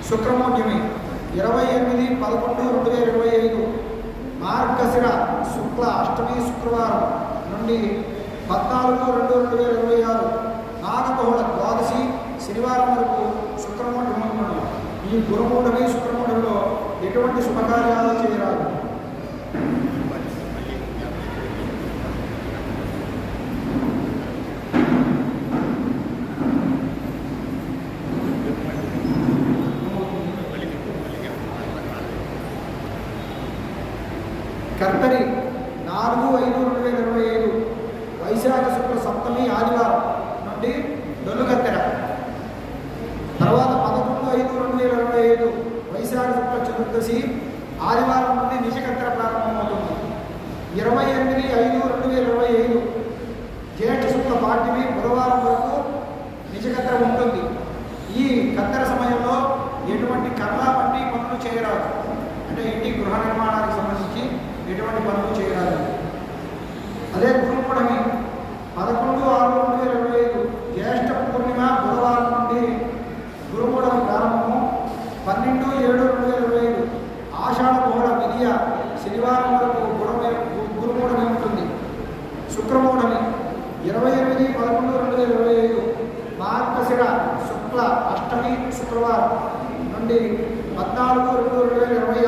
శుక్రమౌఢ్యమి 28/11/2025 మార్గశిర శుక్ల అష్టమి శుక్రవారం నుండి 14/2/2026 నాగబహుళ ద్వాదశి శనివారం వరకు శుక్రమౌఢ్యం. ఈ గురుమౌఢమి శుక్రమౌఢంలో ఎటువంటి శుభకార్యాలు చేయరాదు. కర్తరి 4/5/2025 వైశాఖ శుక్ల సప్తమి ఆదివారం నుండి దొల్లుకత్తెర. తర్వాత 11/5/2025 వైశాఖ శుక్ల చతుర్దశి ఆదివారం నుండి నిజకత్తెర ప్రారంభమవుతుంది. 28/5/2025 జ్యేష్ఠ శుక్ల పాఠ్యమి బుధవారం వరకు నిజకత్తెర ఉంటుంది. ఈ కత్తెర సమయంలో ఎటువంటి కర్మ వంటి పనులు చేయరాదు. అంటే ఇంటి గృహ నిర్మాణానికి సంబంధించి ఎటువంటి పనులు చేయరాదు. అదే గురుమౌఢమి 11/6/2025 జ్యేష్ఠ పూర్ణిమ బుధవారం నుండి గురుమౌఢమి ప్రారంభము. 12/7/2025 ఆషాఢ బహుళ విద్య శనివారం వరకు గురుమౌఢమి ఉంటుంది. శుక్రమౌఢమి 28/11/2025 మార్గశిర శుక్ల అష్టమి శుక్రవారం నుండి 14/2/2026